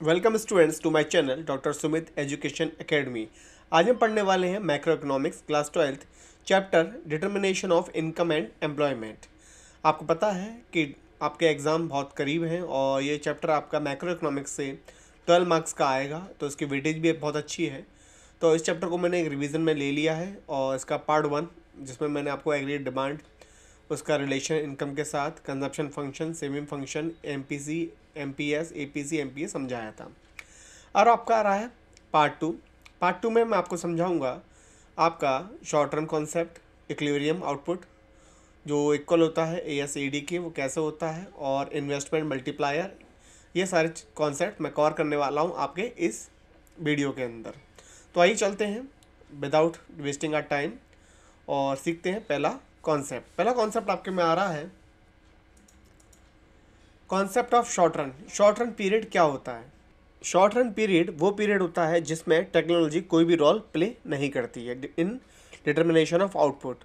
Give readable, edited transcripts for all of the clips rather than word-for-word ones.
Welcome students to my channel doctor Sumit education academy. आज हम पढ़ने वाले हैं macroeconomics class 12th chapter determination of income and employment. आपको पता है कि आपके एग्ज़ाम बहुत करीब हैं और ये चैप्टर आपका मैक्रो इकोनॉमिक्स से 12 मार्क्स का आएगा, तो इसकी वेटेज भी बहुत अच्छी है। तो इस चैप्टर को मैंने एक रिवीजन में ले लिया है और इसका पार्ट 1 जिसमें मैंने आपको एग्रीगेट डिमांड, उसका रिलेशन इनकम के साथ, consumption function, saving function, MPC, MPS, APC, MPa समझाया था। और आपका आ रहा है पार्ट 2 में मैं आपको समझाऊंगा आपका short run concept, equilibrium output जो इक्वल होता है एएसएडी के, वो कैसे होता है, और इन्वेस्टमेंट मल्टीप्लायर। ये सारे कॉन्सेप्ट मैं कवर करने वाला हूँ आपके इस वीडियो के अंदर। तो आइए चलते हैं विदाउट वेस्टिंग आवर टाइम और सीखते हैं पहला कॉन्सेप्ट आपके में आ रहा है concept of short run. Short run period क्या होता है? शॉर्ट रन पीरियड वो पीरियड होता है जिसमें टेक्नोलॉजी कोई भी रोल प्ले नहीं करती है इन डिटर्मिनेशन ऑफ आउटपुट।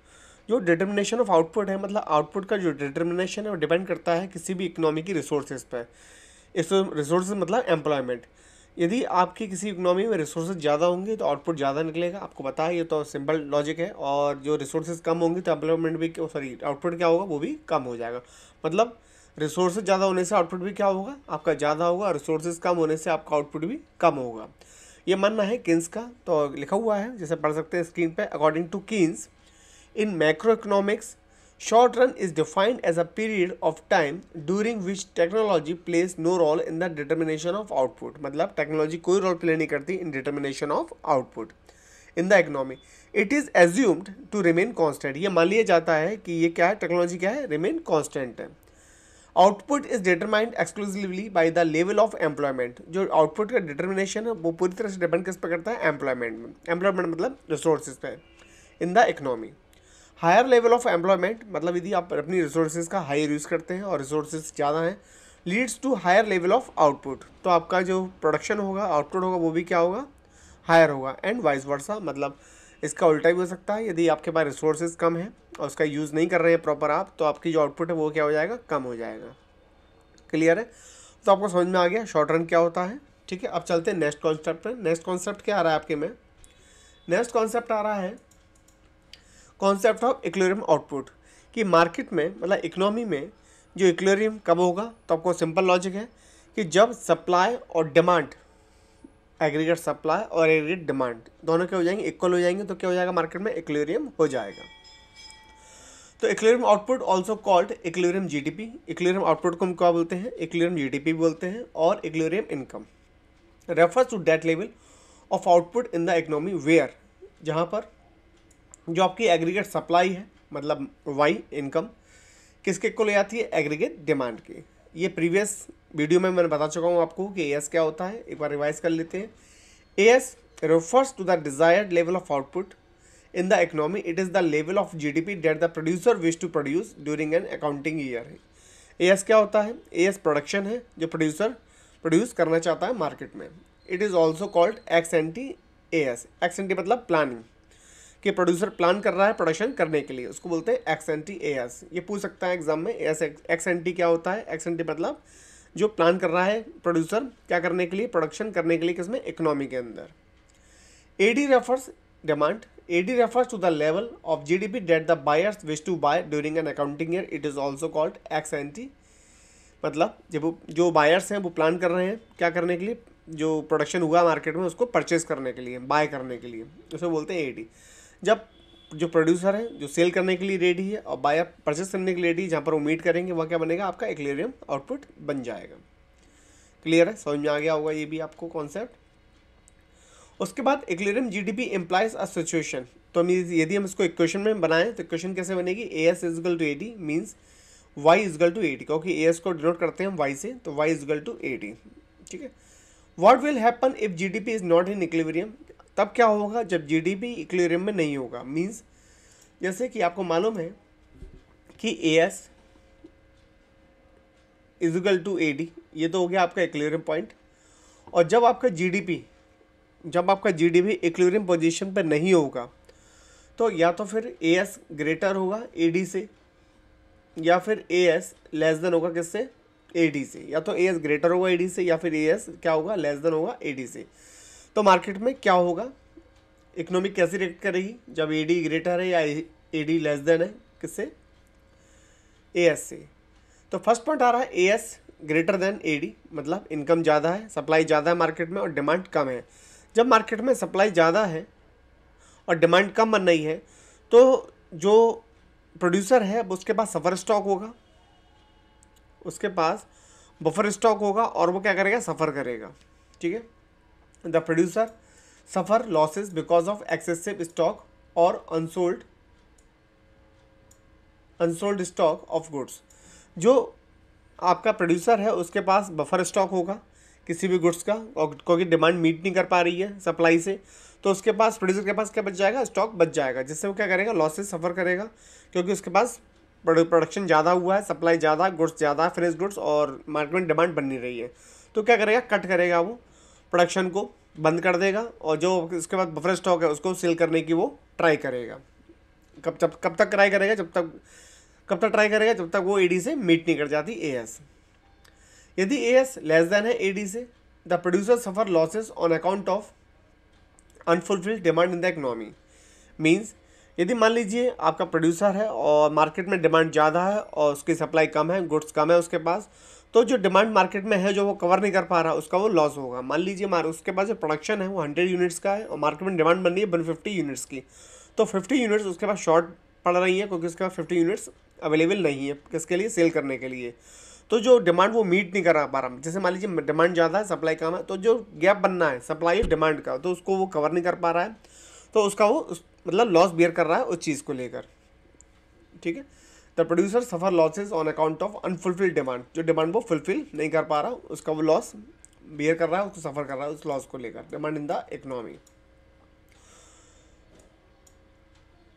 जो डिटर्मिनेशन ऑफ आउटपुट है, मतलब आउटपुट का जो डिटर्मिनेशन है वो डिपेंड करता है किसी भी इकोनॉमी की रिसोर्सेज पर। इस रिसोर्सेज मतलब एम्प्लॉयमेंट। यदि आपकी किसी इकोनॉमी में रिसोर्सेज ज़्यादा होंगे तो आउटपुट ज़्यादा निकलेगा, आपको पता है, ये तो सिंपल लॉजिक है। और जो रिसोर्सेज कम होंगे तो एम्प्लॉयमेंट भी, आउटपुट क्या होगा, वो भी कम हो जाएगा। मतलब रिसोर्सेज ज़्यादा होने से आउटपुट भी क्या होगा, आपका ज़्यादा होगा, और रिसोर्सेज कम होने से आपका आउटपुट भी कम होगा। ये मानना है किन्स का, तो लिखा हुआ है, जैसे पढ़ सकते हैं स्क्रीन पे। According to Keynes, in macroeconomics, short run is defined as a period of time during which technology plays no role in the determination of output। मतलब टेक्नोलॉजी कोई रोल प्ले नहीं करती in determination of output in the economy। It is assumed to remain constant। ये मान लिया जाता है कि ये क्या है, टेक्नोलॉजी क्या है, remain constant है। Output is determined exclusively by the level of employment. जो आउटपुट का डिटर्मिनेशन है वो पूरी तरह से डिपेंड किस पर करता है, एम्प्लॉयमेंट में। एम्प्लॉयमेंट मतलब रिसोर्सेज पे in the economy. Higher level of employment मतलब यदि आप अपनी रिसोर्सेज का हायर यूज़ करते हैं और रिसोर्सेज ज़्यादा हैं, leads to higher level of output. तो आपका जो प्रोडक्शन होगा, आउटपुट होगा, वो भी क्या होगा, हायर होगा। एंड वाइस वर्सा, मतलब इसका उल्टा भी हो सकता है। यदि आपके पास रिसोर्सेज कम है और उसका यूज़ नहीं कर रहे हैं प्रॉपर आप, तो आपकी जो आउटपुट है वो क्या हो जाएगा, कम हो जाएगा। क्लियर है? तो आपको समझ में आ गया शॉर्ट रन क्या होता है। ठीक है, अब चलते हैं नेक्स्ट कॉन्सेप्ट पर। नेक्स्ट कॉन्सेप्ट क्या आ रहा है आपके में? नेक्स्ट कॉन्सेप्ट आ रहा है कॉन्सेप्ट ऑफ इक्विलिब्रियम आउटपुट। कि मार्केट में, मतलब इकोनॉमी में जो इक्विलिब्रियम कब होगा, तो आपको सिंपल लॉजिक है कि जब सप्लाई और डिमांड, एग्रीगेट सप्लाई और एग्रीगेट डिमांड दोनों क्या हो जाएंगे, इक्वल हो जाएंगे, तो क्या हो जाएगा, मार्केट में इक्विलिब्रियम हो जाएगा। तो equilibrium output also called equilibrium GDP. Equilibrium output को हम क्या बोलते हैं, इक्विलिब्रियम जीडीपी बोलते हैं। और equilibrium income refers to that level of output in the economy where, जहाँ पर जो आपकी एग्रीगेट सप्लाई है, मतलब वाई इनकम, किसके इक्वल हो जाती है, एग्रीगेट डिमांड की। ये प्रीवियस वीडियो में मैंने बता चुका हूँ आपको कि एएस क्या होता है, एक बार रिवाइज कर लेते हैं। As refers to the desired level of output in the economy। it is the level of GDP that the producer wish to produce during an accounting year। As क्या होता है, एएस प्रोडक्शन है जो producer produce करना चाहता है market में। It is also called ex ante AS. Ex ante मतलब प्लानिंग, कि प्रोड्यूसर प्लान कर रहा है प्रोडक्शन करने के लिए, उसको बोलते हैं एक्स एन टी एएस। ये पूछ सकता है एग्जाम में, एएस एक्स एन टी क्या होता है। एक्स एन टी मतलब जो प्लान कर रहा है प्रोड्यूसर क्या करने के लिए, प्रोडक्शन करने के लिए, किसमें, इकोनॉमी के अंदर। AD refers demand। AD refers to the level of GDP that the buyers wish to buy during an accounting year। It is also called ex ante। मतलब जब जो बायर्स हैं वो प्लान कर रहे हैं क्या करने के लिए, जो प्रोडक्शन हुआ मार्केट में उसको परचेज करने के लिए, बाय करने के लिए, उसे बोलते हैं AD। जब जो प्रोड्यूसर है जो सेल करने के लिए रेडी है और बायर परचेज करने के लिए रेडी, जहाँ पर वो मीट करेंगे, वह क्या बनेगा, आपका इक्विलिब्रियम आउटपुट बन जाएगा। क्लियर है, समझ में आ गया होगा ये भी आपको कॉन्सेप्ट। उसके बाद equilibrium GDP implies a situation. तो यदि हम इसको इक्वेशन में बनाएं तो इक्वेशन कैसे बनेगी, AS is equal to AD means Y is equal to AD, क्योंकि एएस को डिनोट करते हैं हम वाई से, तो वाई इजगल टू एडी। ठीक है। What will happen if GDP is not in equilibrium. तब क्या होगा जब जीडीपी इक्विलिब्रियम में नहीं होगा। मीन्स जैसे कि आपको मालूम है कि एएस इजगल टू एडी, ये तो हो गया आपका इक्विलिब्रियम पॉइंट। और जब आपका जीडीपी इक्विलिब्रियम पोजीशन पर नहीं होगा, तो या तो फिर एएस ग्रेटर होगा एडी से, या फिर एएस लेस देन होगा किससे, AD से, या तो AS ग्रेटर होगा AD से या फिर AS क्या होगा, लेस देन होगा AD से। तो मार्केट में क्या होगा, इकोनॉमी कैसी रिएक्ट करेगी जब AD ग्रेटर है या AD लेस देन है, किससे, AS से। तो फर्स्ट पॉइंट आ रहा है AS ग्रेटर देन AD, मतलब इनकम ज़्यादा है, सप्लाई ज़्यादा है मार्केट में और डिमांड कम है। जब मार्केट में सप्लाई ज़्यादा है और डिमांड कम बन रही है तो जो प्रोड्यूसर है उसके पास सफ़र स्टॉक होगा, उसके पास बफर स्टॉक होगा और वो क्या करेगा, सफ़र करेगा। ठीक है, the producer suffer losses because of excessive stock और अनसोल्ड स्टॉक ऑफ गुड्स। जो आपका प्रोड्यूसर है उसके पास बफर स्टॉक होगा किसी भी गुड्स का, और क्योंकि डिमांड मीट नहीं कर पा रही है सप्लाई से, तो उसके पास, प्रोड्यूसर के पास क्या बच जाएगा, स्टॉक बच जाएगा, जिससे वो क्या करेगा, लॉसेस सफ़र करेगा, क्योंकि उसके पास प्रोडक्शन ज़्यादा हुआ है, सप्लाई ज़्यादा, गुड्स ज़्यादा, फिनिश गुड्स, और मार्केट में डिमांड बन नहीं रही है। तो क्या करेगा, कट करेगा, वो प्रोडक्शन को बंद कर देगा और जो उसके बाद बफर स्टॉक है उसको सेल करने की वो ट्राई करेगा। कब तक ट्राई करेगा, कब तक ट्राई करेगा, जब तक वो AD से मीट नहीं कर जाती AS। यदि AS लेस देन है AD से, the producer suffer losses on account of unfulfilled demand in the economy. Means यदि मान लीजिए आपका प्रोड्यूसर है और मार्केट में डिमांड ज़्यादा है और उसकी सप्लाई कम है, गुड्स कम है उसके पास, तो जो डिमांड मार्केट में है जो वो कवर नहीं कर पा रहा, उसका वो लॉस होगा। मान लीजिए उसके पास जो प्रोडक्शन है वो 100 यूनिट्स का है और मार्केट में डिमांड बन रही है 150 यूनिट्स की, तो 50 यूनिट्स उसके पास शॉर्ट पड़ रही है क्योंकि उसके पास 50 यूनिट्स अवेलेबल नहीं है किसके लिए, सेल करने के लिए। तो जो डिमांड वो मीट नहीं कर पा रहा, जैसे मान लीजिए डिमांड ज़्यादा है सप्लाई कम है, तो जो गैप बनना है सप्लाई और डिमांड का, तो उसको वो कवर नहीं कर पा रहा है, तो उसका वो मतलब लॉस बियर कर रहा है उस चीज़ को लेकर। ठीक है, the producer suffer losses on account of unfulfilled demand, जो डिमांड वो फुलफिल नहीं कर पा रहा उसका वो लॉस बियर कर रहा है, उसको सफ़र कर रहा है उस लॉस को लेकर, demand in the economy.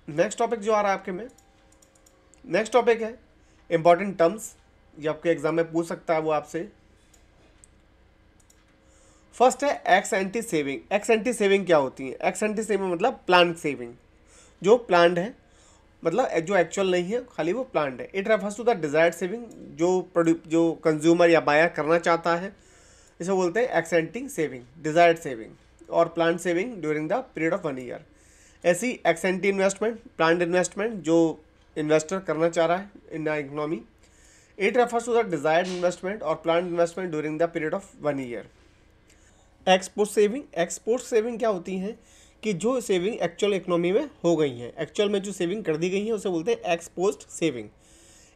Next topic जो आ रहा है आपके में, नेक्स्ट टॉपिक है इंपॉर्टेंट टर्म्स, ये आपके एग्जाम में पूछ सकता है वो आपसे। फर्स्ट है x ante saving. X ante saving क्या होती है, एक्स एंटी सेविंग मतलब प्लान सेविंग, जो प्लान्ड है, मतलब जो एक्चुअल नहीं है, खाली वो प्लान्ड है। It refers to the desired saving, जो कंज्यूमर या बायर करना चाहता है, इसे बोलते हैं ex ante saving, desired saving, और plan saving during the period of 1 year. ऐसी ex ante investment, planned investment जो इन्वेस्टर करना चाह रहा है in the economy. It refers to the desired investment और planned investment during the period of 1 year. Ex post saving, ex post saving क्या होती है कि जो सेविंग एक्चुअल इकोनॉमी में हो गई है, एक्चुअल में जो सेविंग कर दी गई है उसे बोलते हैं ex post saving.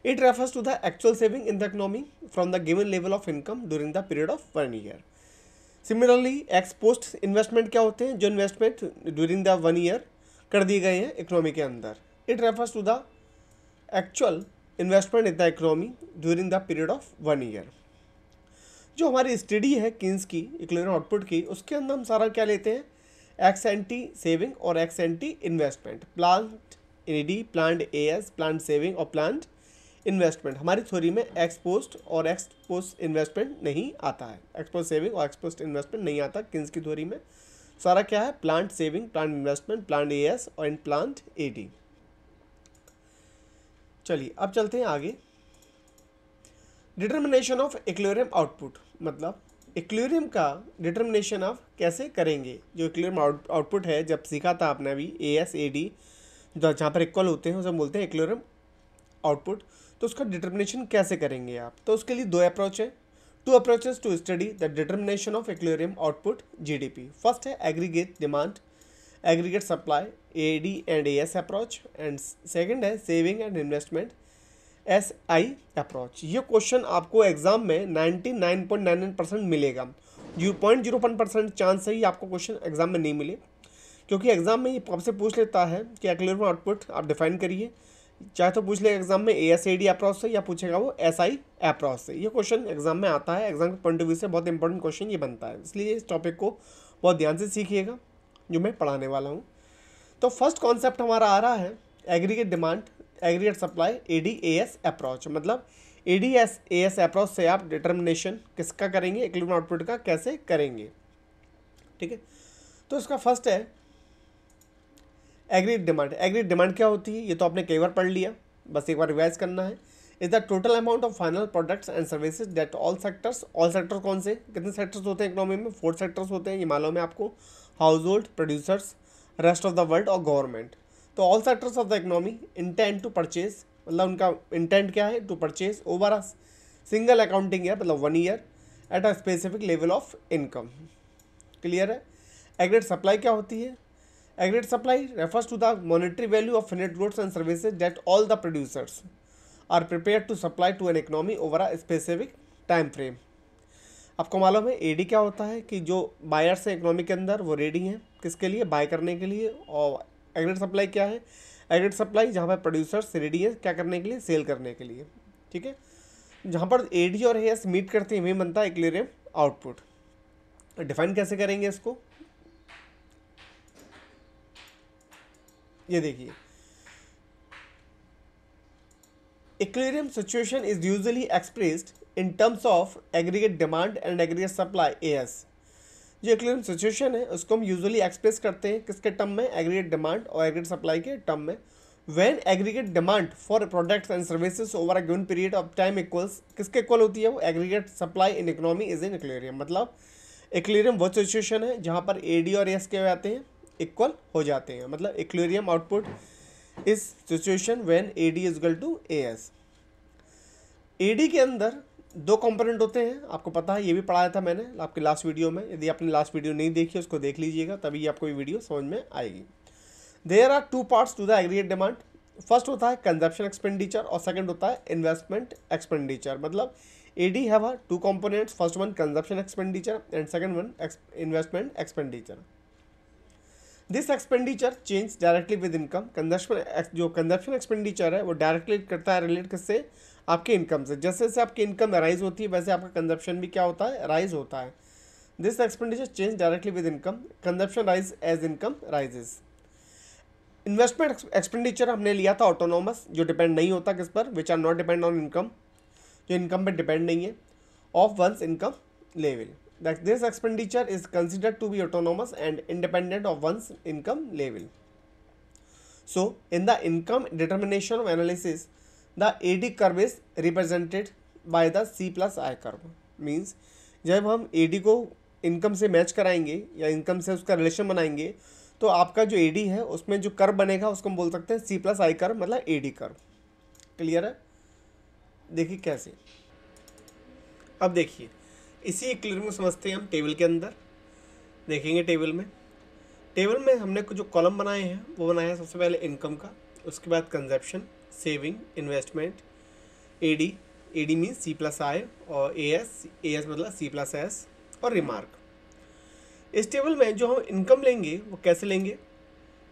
It refers to the actual saving in the economy from the given level of income during the period of 1 year. Similarly ex post investment क्या होते हैं, जो इन्वेस्टमेंट ड्यूरिंग द 1 ईयर कर दिए गए हैं इकोनॉमी के अंदर। It refers to the actual investment in the economy during the period of 1 year. जो हमारी स्टडी है किन्स की इक्विलिब्रियम आउटपुट की, उसके अंदर हम सारा क्या लेते हैं, एक्स एंटी सेविंग और x ante investment, planned AD, planned AS, planned saving और प्लान्ड इन्वेस्टमेंट। हमारी थ्योरी में एक्सपोस्ट और एक्सपोस्ट इन्वेस्टमेंट नहीं आता है, एक्सपोस्ट सेविंग और एक्सपोस्ट इन्वेस्टमेंट नहीं आता किन्स की थ्योरी में। सारा क्या है, planned saving, planned investment, planned AS और प्लान्ड AD। चलिए अब चलते हैं आगे। डिटर्मिनेशन ऑफ इक्विलिब्रियम आउटपुट, मतलब इक्विलिब्रियम का डिटर्मिनेशन ऑफ कैसे करेंगे। जो इक्विलिब्रियम आउटपुट है, जब सीखा था आपने अभी AS AD, जहाँ पर इक्वल होते हैं उसे बोलते हैं इक्विलिब्रियम आउटपुट। तो उसका डिटर्मिनेशन कैसे करेंगे आप, तो उसके लिए 2 अप्रोच है, 2 approaches to study the determination of equilibrium output GDP। First है aggregate demand, aggregate supply AD and AS approach, and second है saving and investment SI approach. ये क्वेश्चन आपको एग्जाम में 99.99% मिलेगा, 0.01% चांस है ही आपको क्वेश्चन एग्जाम में नहीं मिले, क्योंकि एग्जाम में ये आपसे पूछ लेता है कि इक्विलिब्रियम आउटपुट आप डिफाइन करिए, चाहे तो पूछ ले एग्जाम में AS AD अप्रोच से या पूछेगा वो SI अप्रोच से। ये क्वेश्चन एग्जाम में आता है, एग्जाम के पॉइंट ऑफ व्यू से बहुत इंपॉर्टेंट क्वेश्चन ये बनता है, इसलिए इस टॉपिक को बहुत ध्यान से सीखिएगा जो मैं पढ़ाने वाला हूँ। तो फर्स्ट कॉन्सेप्ट हमारा आ रहा है aggregate demand, aggregate supply AD AS approach, मतलब AD AS अप्रोच से आप डिटर्मिनेशन किसका करेंगे, इक्विलिब्रियम आउटपुट का कैसे करेंगे। ठीक है, तो इसका फर्स्ट है एग्रीगेट डिमांड। एग्रीगेट डिमांड क्या होती है, ये तो आपने कई बार पढ़ लिया, बस एक बार रिवाइज करना है। Is the total amount of final products and services that all sectors कौन से, कितने सेक्टर्स होते हैं इकोनॉमी में, 4 सेक्टर्स होते हैं, ये मालूम है आपको, household, producers, rest of the world और गवर्नमेंट। तो all sectors of the economy intend to purchase, मतलब उनका इंटेंट क्या है, to purchase over a single accounting year, मतलब 1 year at a specific level of income. Clear है। Aggregate supply क्या होती है, aggregate supply refers to the monetary value of finished goods and services that all the producers are prepare to supply to an economy over a specific time frame. आपको मालूम है AD क्या होता है, कि जो बायर्स हैं इकोनॉमी के अंदर वो रेडी हैं किसके लिए, बाय करने के लिए। और एग्रीगेट सप्लाई क्या है, एग्रीगेट सप्लाई जहाँ पर प्रोड्यूसर्स रेडी है क्या करने के लिए, सेल करने के लिए। ठीक है, जहाँ पर एडी और एएस मीट करते हैं वही बनता है इक्विलिब्रियम आउटपुट। डिफाइन कैसे करेंगे इसको, ये देखिए, equilibrium situation is usually expressed in terms of aggregate demand and aggregate supply as. जो इक्विलिब्रियम सिचुएशन है उसको हम यूजुअली एक्सप्रेस करते हैं किसके टर्म में, एग्रीगेट डिमांड और एग्रीगेट सप्लाई के टर्म में। When aggregate demand for products and services over a given period of time equals, किसके इक्वल होती है वो, aggregate supply in economy is in equilibrium. मतलब इक्विलिब्रियम वो सिचुएशन है जहाँ पर एडी और एस के हो जाते हैं, इक्वल हो जाते हैं। मतलब equilibrium output is situation when AD is equal to AS. AD के अंदर 2 कंपोनेंट होते हैं, आपको पता है, ये भी पढ़ाया था मैंने आपके लास्ट वीडियो में। यदि आपने लास्ट वीडियो नहीं देखी उसको देख लीजिएगा, तभी आपको ये वीडियो समझ में आएगी। There are 2 parts to the aggregate demand. First होता है कंजप्शन एक्सपेंडिचर और सेकंड होता है इन्वेस्टमेंट एक्सपेंडिचर। मतलब AD have 2 components, first one consumption expenditure and second one investment expenditure. This expenditure change directly with income. जो consumption expenditure है वो directly करता है रिलेट किससे, आपके इनकम से। जैसे जैसे आपकी इनकम राइज होती है वैसे आपका कंजप्शन भी क्या होता है, राइज होता है। This expenditure change directly with income, consumption rise as income rises. Investment expenditure हमने लिया था ऑटोनोमस, जो डिपेंड नहीं होता किस पर, which are not depend on income, जो इनकम पर डिपेंड नहीं है, of one's income level. This expenditure is considered to be autonomous and independent of one's income level. So, in the income determination of analysis, the AD curve is represented by the C plus I curve. Means जब हम AD को income से match कराएंगे या income से उसका relation बनाएंगे तो आपका जो AD है उसमें जो कर्व बनेगा उसको हम बोल सकते हैं C plus I कर्व, मतलब AD कर्व। क्लियर है। देखिए कैसे, अब देखिए इसी इक्विलिब्रियम को समझते हैं हम टेबल के अंदर। देखेंगे टेबल में हमने कुछ जो कॉलम बनाए हैं वो बनाया है सबसे पहले इनकम का, उसके बाद consumption, saving, investment, AD means C plus I, और एएस मतलब सी प्लस एस, और रिमार्क। इस टेबल में जो हम इनकम लेंगे वो कैसे लेंगे,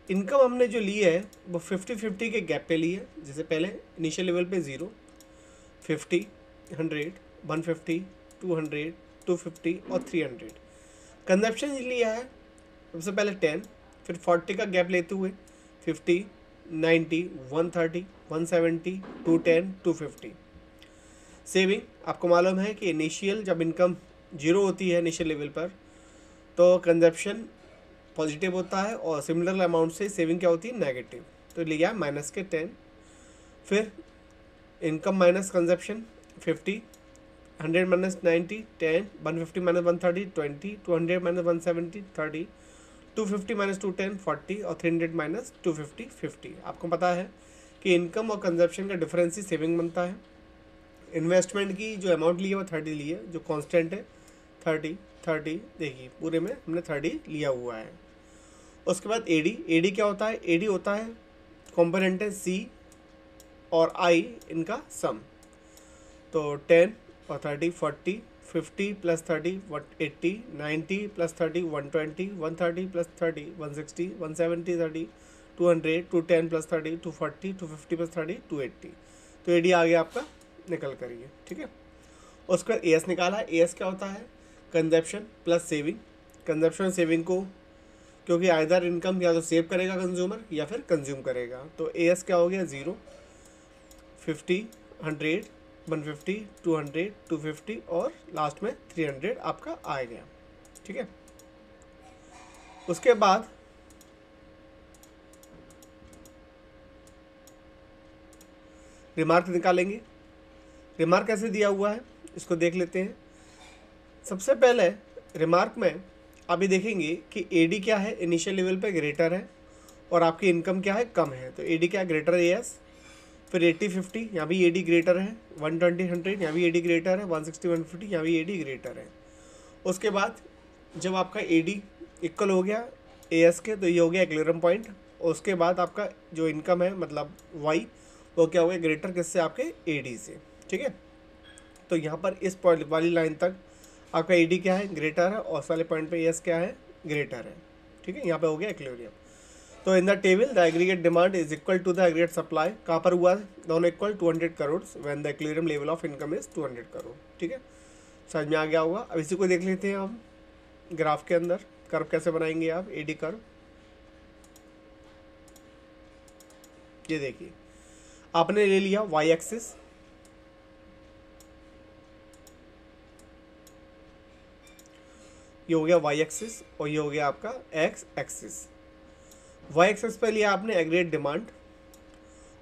इनकम हमने जो ली है वो 50-50 के गैप पे ली है। जैसे पहले इनिशियल लेवल पे 0, 50, 100, 150, 200, 250 और 300। कंजप्शन लिया है सबसे पहले 10, फिर 40 का गैप लेते हुए 50, 90, 130, 170, 210, 250। सेविंग आपको मालूम है कि इनिशियल जब इनकम 0 होती है इनिशियल लेवल पर तो कंजप्शन पॉजिटिव होता है और सिमिलर अमाउंट से सेविंग क्या होती है, नेगेटिव। तो लिया माइनस के 10, फिर income minus consumption 50, 100 minus 90, 10, 150 minus 130, 20, 200 minus 170, 30, 250 minus 210, 40 और 300 minus 250, 50। आपको पता है कि इनकम और कंजप्शन का डिफरेंस ही सेविंग बनता है। इन्वेस्टमेंट की जो अमाउंट ली है वो 30 ली है, जो कांस्टेंट है 30। देखिए पूरे में हमने 30 लिया हुआ है। उसके बाद एडी क्या होता है, एडी होता है कॉम्पोनेंट है सी और आई, इनका सम। तो 10 और 30, 40, 50 plus 30, 80, 90 plus 30, 120, 130 plus 30, 160, 170, 30, 200, 210 plus 30, 240, 250 plus 30, 280। तो एडी आ गया आपका, निकल करिए। ठीक है, उसके बाद एएस निकाला। एएस क्या होता है, consumption plus saving. Consumption saving को क्योंकि आइदर इनकम या तो सेव करेगा कंज्यूमर या फिर कंज्यूम करेगा, तो एएस क्या हो गया 0, 50, 100, 150, 200, 250 और लास्ट में 300 आपका आ गया। ठीक है, उसके बाद रिमार्क निकालेंगे। रिमार्क कैसे दिया हुआ है इसको देख लेते हैं। सबसे पहले रिमार्क में आप ये देखेंगे कि एडी क्या है, इनिशियल लेवल पे ग्रेटर है और आपकी इनकम क्या है, कम है। तो एडी क्या ग्रेटर है, एएस। फिर 80-50 यहाँ भी एडी ग्रेटर है, 120-100 यहाँ भी एडी ग्रेटर है, 160-150 यहाँ भी एडी ग्रेटर है। उसके बाद जब आपका एडी इक्वल हो गया एएस के, तो ये हो गया एक्विलिब्रियम पॉइंट। उसके बाद आपका जो इनकम है मतलब वाई, वो क्या हो गया ग्रेटर किससे, आपके एडी से। ठीक है, तो यहाँ पर इस पॉइंट वाली लाइन तक आपका एडी क्या है, ग्रेटर है, और उस वाले पॉइंट पे एएस क्या है, ग्रेटर है। ठीक है, यहाँ पे हो गया एक्विलिब्रियम। तो in the table the aggregate demand is equal to the aggregate supply, कहाँ पर हुआ है, दोनों equal 200 crore when the equilibrium level of income is 200 crore. ठीक है, समझ में आ गया होगा। अब इसी को देख लेते हैं हम ग्राफ के अंदर, कर्व कैसे बनाएंगे आप, एडी कर्व। ये देखिए आपने ले लिया वाई एक्सिस, ये हो गया वाई एक्सिस, और ये हो गया आपका एक्स एक्सिस। वाई एक्सिस पे लिया आपने एग्रीगेट डिमांड,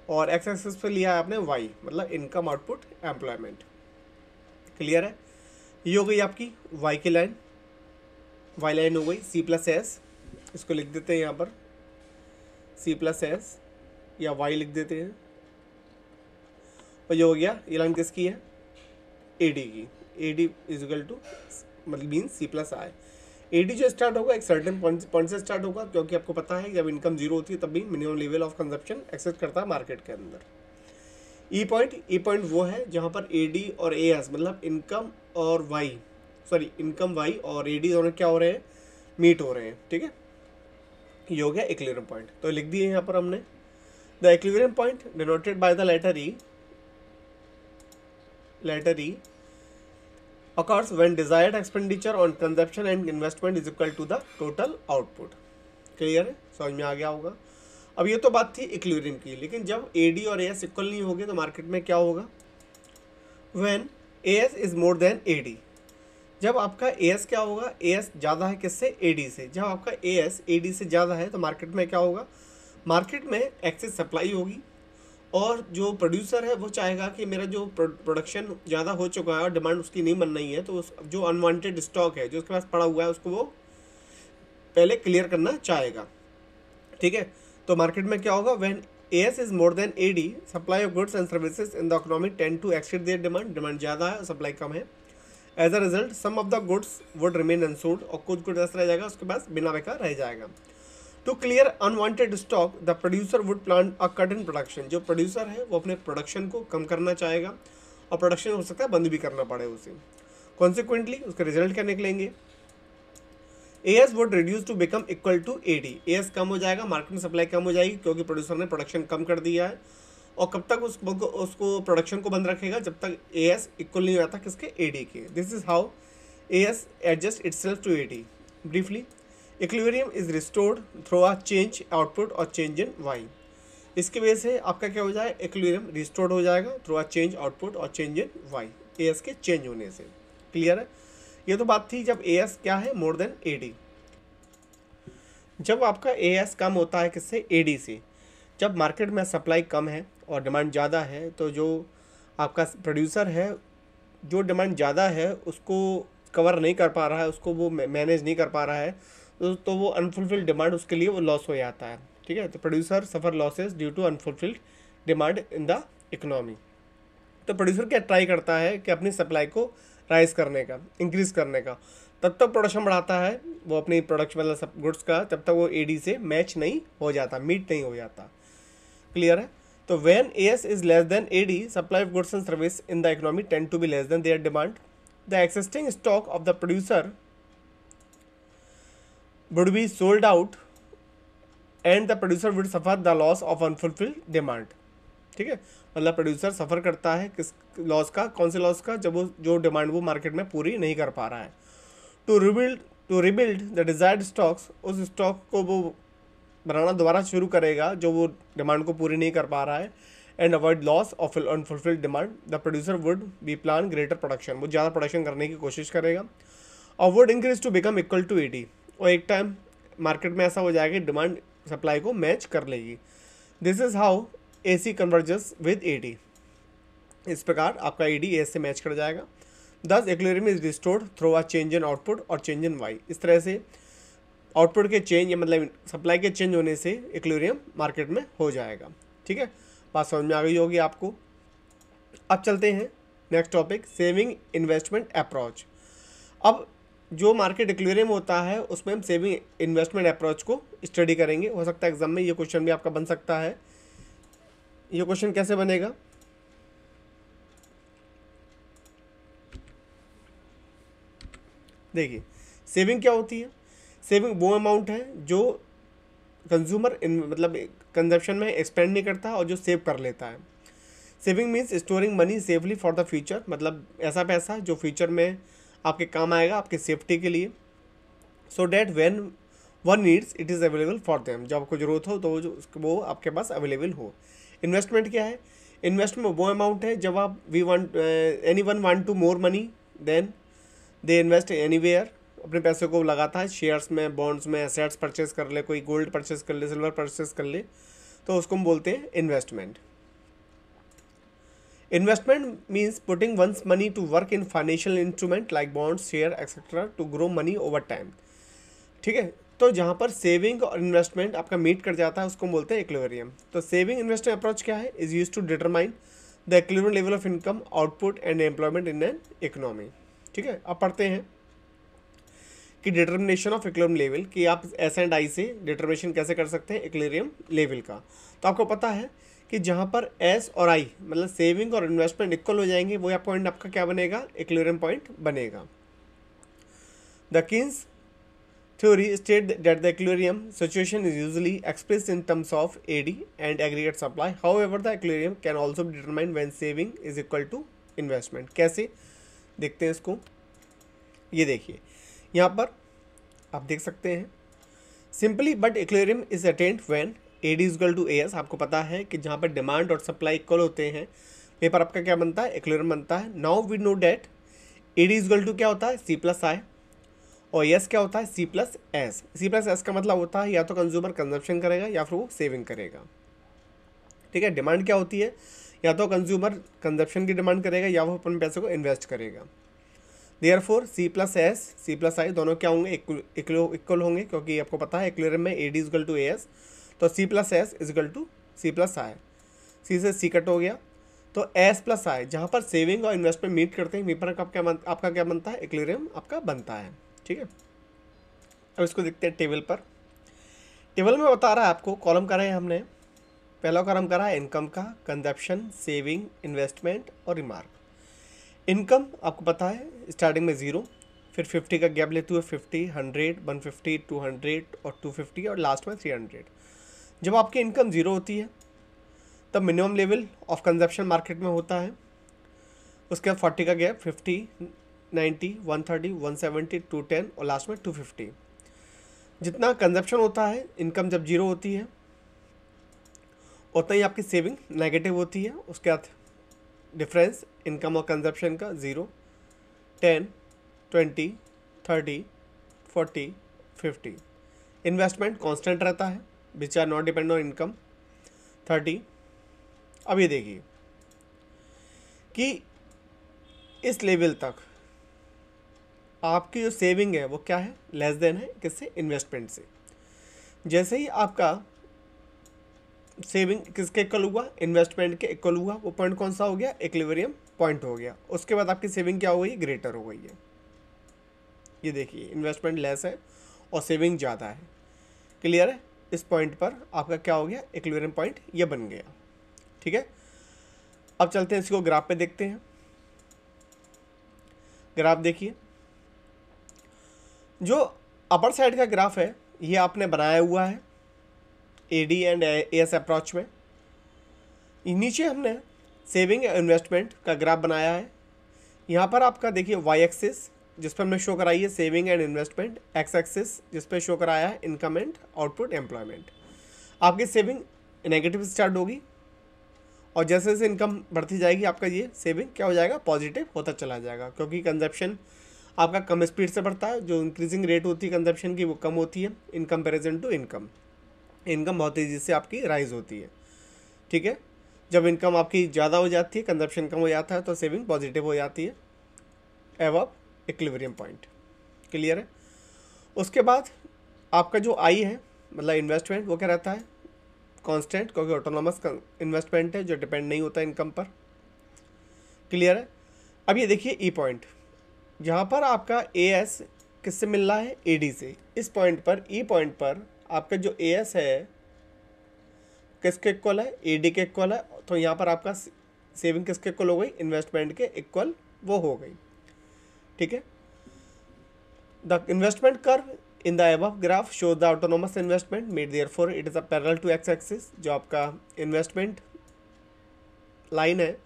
और एक्स एक्सिस पे लिया आपने वाई मतलब इनकम, आउटपुट, एम्प्लॉयमेंट। क्लियर है, ये हो गई आपकी वाई की लाइन, वाई लाइन हो गई C+S, इसको लिख देते हैं यहाँ पर C+S या वाई लिख देते हैं। और ये हो गया, ये लाइन किसकी है, एडी की। एडी इज इक्वल टू मतलब मीन C+I। एडी जो स्टार्ट होगा एक सर्टेन पॉइंट से स्टार्ट होगा, क्योंकि आपको पता है जब इनकम जीरो होती है तब भी minimum level of consumption access करता है मार्केट के अंदर। ई पॉइंट वो है जहाँ पर एडी और एएस मतलब इनकम और वाई, सॉरी इनकम वाई और एडी दोनों क्या हो रहे हैं, मीट हो रहे हैं। ठीक है, ये हो गया इक्विलिब्रियम पॉइंट। तो लिख दिए यहाँ पर हमने, the equilibrium point denoted by the letter E occurs when desired expenditure on consumption and investment is equal to the total output। Clear है, समझ में आ गया होगा। अब ये तो बात थी इक्विलिब्रियम की, लेकिन जब एडी और एएस इक्वल नहीं होंगे तो मार्केट में क्या होगा, when AS is more than AD. जब आपका एएस क्या होगा, एएस ज़्यादा है किससे, एडी से। जब आपका एएस एडी से ज़्यादा है तो मार्केट में क्या होगा, मार्केट में एक्सेस सप्लाई होगी, और जो प्रोड्यूसर है वो चाहेगा कि मेरा जो प्रोडक्शन ज़्यादा हो चुका है और डिमांड उसकी नहीं बन रही है, तो जो अनवांटेड स्टॉक है जो उसके पास पड़ा हुआ है उसको वो पहले क्लियर करना चाहेगा। ठीक है, तो मार्केट में क्या होगा, when AS is more than AD supply of goods and services in the economy tend to exceed their demand. Demand ज़्यादा है, सप्लाई कम है। As a result some of the goods would remain unsold, और कुछ goods ऐसा रह जाएगा उसके पास बिना बिका रह जाएगा। To clear unwanted stock the producer would plan a cut in production. जो प्रोड्यूसर है वो अपने प्रोडक्शन को कम करना चाहेगा, और प्रोडक्शन हो सकता है बंद भी करना पड़े उसे। कॉन्सिक्वेंटली उसके रिजल्ट क्या निकलेंगे, AS would reduce to become equal to AD. AS कम हो जाएगा, मार्केट में सप्लाई कम हो जाएगी क्योंकि प्रोड्यूसर ने प्रोडक्शन कम कर दिया है। और कब तक उसको प्रोडक्शन को बंद रखेगा, जब तक एएस इक्वल नहीं आता किसके, एडी के। This is how AS adjust itself to AD. Briefly equilibrium is restored through a change output और चेंज इन वाई। इसकी वजह से आपका क्या हो जाएगा, इक्विलिब्रियम रिस्टोर्ड हो जाएगा थ्रू अ चेंज आउटपुट और चेंज इन वाई, एएस के चेंज होने से। क्लियर है, ये तो बात थी जब एएस क्या है, मोर देन एडी। जब आपका एएस कम होता है किससे, एडी से। जब मार्केट में सप्लाई कम है और डिमांड ज़्यादा है, तो जो आपका प्रोड्यूसर है जो डिमांड ज़्यादा है उसको कवर नहीं कर पा रहा है, उसको वो मैनेज नहीं कर पा रहा है, तो वो अनफुलफिल्ड डिमांड उसके लिए वो लॉस हो जाता है। ठीक है, तो producer suffer losses due to unfulfilled demand in the economy. तो प्रोड्यूसर क्या ट्राई करता है कि अपनी सप्लाई को राइज करने का, इंक्रीज़ करने का। तब तक प्रोडक्शन बढ़ाता है वो अपनी प्रोडक्शन मतलब सब गुड्स का, तब तक वो एडी से मैच नहीं हो जाता, मीट नहीं हो जाता। क्लियर है, तो when AS is less than AD supply of goods and service in the economy tend to be less than their demand. The existing stock of the producer would be sold out and the producer would suffer the loss of unfulfilled demand। ठीक है, मतलब producer सफ़र करता है किस loss का, कौन से loss का, जब वो जो डिमांड वो मार्केट में पूरी नहीं कर पा रहा है। To rebuild the desired stocks, उस स्टॉक को वो बनाना दोबारा शुरू करेगा जो वो डिमांड को पूरी नहीं कर पा रहा है। And avoid loss of unfulfilled demand the producer would be plan greater production, वो ज़्यादा प्रोडक्शन करने की कोशिश करेगा। और would increase to become equal to AD, और एक टाइम मार्केट में ऐसा हो जाएगा कि डिमांड सप्लाई को मैच कर लेगी। This is how AC converges with AD. इस प्रकार आपका ईडी ए से मैच कर जाएगा। दस equilibrium is restored through a change in output और चेंज इन वाई। इस तरह से आउटपुट के चेंज या मतलब सप्लाई के चेंज होने से इक्विलिब्रियम मार्केट में हो जाएगा। ठीक है, बात समझ में आ गई होगी आपको। अब चलते हैं next topic, saving investment approach. अब जो मार्केट इक्विलिब्रियम होता है उसमें हम सेविंग इन्वेस्टमेंट अप्रोच को स्टडी करेंगे। हो सकता है एग्जाम में ये क्वेश्चन भी आपका बन सकता है। ये क्वेश्चन कैसे बनेगा, देखिए सेविंग क्या होती है। सेविंग वो अमाउंट है जो कंज्यूमर मतलब कंजप्शन में एक्सपेंड नहीं करता और जो सेव कर लेता है। Saving means storing money safely for the future, मतलब ऐसा पैसा जो फ्यूचर में आपके काम आएगा आपकी सेफ्टी के लिए। So that when one needs it is available for them, जब आपको जरूरत हो तो वो आपके पास अवेलेबल हो। इन्वेस्टमेंट क्या है, इन्वेस्टमेंट वो अमाउंट है जब आप any one want to more money than they invest anywhere, अपने पैसे को लगाता है शेयर्स में, बॉन्ड्स में, एसेट्स परचेज कर ले, कोई गोल्ड परचेज कर ले, सिल्वर परचेज कर ले, तो उसको हम बोलते हैं investment. Investment means putting one's money to work in financial instrument like bonds, share etcetera to grow money over time. ठीक है, तो जहाँ पर सेविंग और इन्वेस्टमेंट आपका मीट कर जाता है उसको बोलते हैं इक्विलिब्रियम। तो सेविंग इन्वेस्टमेंट अप्रोच क्या है, is use to determine the equilibrium level of income, output and employment in an economy. ठीक है, अब पढ़ते हैं कि डिटर्मिनेशन ऑफ इक्विलिब्रियम लेवल, कि आप एस एंड आई से डिटर्मिनेशन कैसे कर सकते हैं इक्विलिब्रियम लेवल का। तो आपको पता है कि जहाँ पर एस और आई मतलब सेविंग और इन्वेस्टमेंट इक्वल हो जाएंगे वो पॉइंट आपका क्या बनेगा, इक्विलिब्रियम पॉइंट बनेगा। The Keynes theory state that the equilibrium situation is usually expressed in terms of AD and aggregate supply. However, the equilibrium can also be determined when saving is equal to investment. कैसे देखते हैं इसको, ये देखिए यहाँ पर आप देख सकते हैं simply, but equilibrium is attend when AD is equal to AS। आपको पता है कि जहाँ पर डिमांड और सप्लाई इक्वल होते हैं वहीं पर आपका क्या बनता है, इक्विलिब्रियम बनता है। Now we know that AD is equal to क्या होता है, C+I, और यस क्या होता है, C+S। C+S का मतलब होता है या तो कंज्यूमर कंजप्शन करेगा या फिर वो सेविंग करेगा। ठीक है, डिमांड क्या होती है, या तो कंज्यूमर कंजप्शन की डिमांड करेगा या वो अपने पैसे को इन्वेस्ट करेगा। देयरफॉर C+S C+I दोनों क्या होंगे, इक्वल होंगे, क्योंकि आपको पता है इक्विलिब्रियम में AD इक्वल टू AS, तो C+S equal to C+I। C से C कट हो गया, तो S+I जहाँ पर सेविंग और इन्वेस्टमेंट मीट करते हैं वहीं पर आपका क्या बनता है, इक्विलिब्रियम आपका बनता है। ठीक है, अब इसको देखते हैं टेबल पर। टेबल में बता रहा है आपको, कॉलम करा है हमने, पहला कॉलम करा है इनकम का, कंजप्शन, सेविंग, इन्वेस्टमेंट और रिमार्क। इनकम आपको पता है स्टार्टिंग में 0, फिर 50 का गैप लेते हुए 50, 100, 150, 200 और 250 और लास्ट में 300। जब आपकी इनकम 0 होती है तब minimum level of consumption market में होता है, उसके बाद 40 का गैप, 50, 90, 130, 170, 210 और लास्ट में 250। जितना कंजप्शन होता है इनकम जब 0 होती है उतना ही आपकी सेविंग नेगेटिव होती है। उसके बाद डिफरेंस इनकम और कंजप्शन का 0, 10, 20, 30, 40, 50। इन्वेस्टमेंट कांस्टेंट रहता है which are not depend on income, 30। अब ये देखिए कि इस लेवल तक आपकी जो सेविंग है वो क्या है, लेस देन है किससे, इन्वेस्टमेंट से। जैसे ही आपका सेविंग किसके इक्वल हुआ, इन्वेस्टमेंट के इक्वल हुआ, वो पॉइंट कौन सा हो गया, इक्विलिब्रियम पॉइंट हो गया। उसके बाद आपकी सेविंग क्या हो गई, ग्रेटर हो गई है। ये देखिए इन्वेस्टमेंट लेस है और सेविंग ज़्यादा है, क्लियर है। इस पॉइंट पर आपका क्या हो गया, इक्विलिब्रियम पॉइंट ये बन गया। ठीक है, अब चलते हैं इसको ग्राफ पे देखते हैं। ग्राफ देखिए, जो अपर साइड का ग्राफ है ये आपने बनाया हुआ है AD एंड AS अप्रोच में। नीचे हमने सेविंग या इन्वेस्टमेंट का ग्राफ बनाया है। यहाँ पर आपका देखिए वाई एक्सिस जिस पर हमने शो कराई है saving and investment, x axis जिस पर शो कराया है इनकम एंड आउटपुट एम्प्लॉयमेंट। आपकी सेविंग नेगेटिव स्टार्ट होगी और जैसे जैसे इनकम बढ़ती जाएगी आपका ये सेविंग क्या हो जाएगा, पॉजिटिव होता चला जाएगा, क्योंकि कंजप्शन आपका कम स्पीड से बढ़ता है। जो इंक्रीजिंग रेट होती है कंजप्शन की वो कम होती है in comparison to income. Income बहुत तेज़ी से आपकी राइज होती है। ठीक है, जब इनकम आपकी ज़्यादा हो जाती है, कंजप्शन कम हो जाता है, तो सेविंग पॉजिटिव हो जाती है एबव इक्विलिब्रियम पॉइंट। क्लियर है। उसके बाद आपका जो आई है मतलब इन्वेस्टमेंट, वो क्या रहता है, कांस्टेंट, क्योंकि ऑटोनॉमस इन्वेस्टमेंट है जो डिपेंड नहीं होता इनकम पर। क्लियर है। अब ये देखिए ई पॉइंट, जहाँ पर आपका ए एस किससे मिल रहा है, ए डी से। इस पॉइंट पर, ई पॉइंट पर आपका जो ए एस है किसके इक्वल है, ए डी के इक्वल है। तो यहाँ पर आपका सेविंग किसके इक्वल हो गई, इन्वेस्टमेंट के इक्वल वो हो गई। ठीक है। The investment curve in the above graph show the autonomous investment made therefore it is a parallel to X axis. जो आपका इन्वेस्टमेंट लाइन है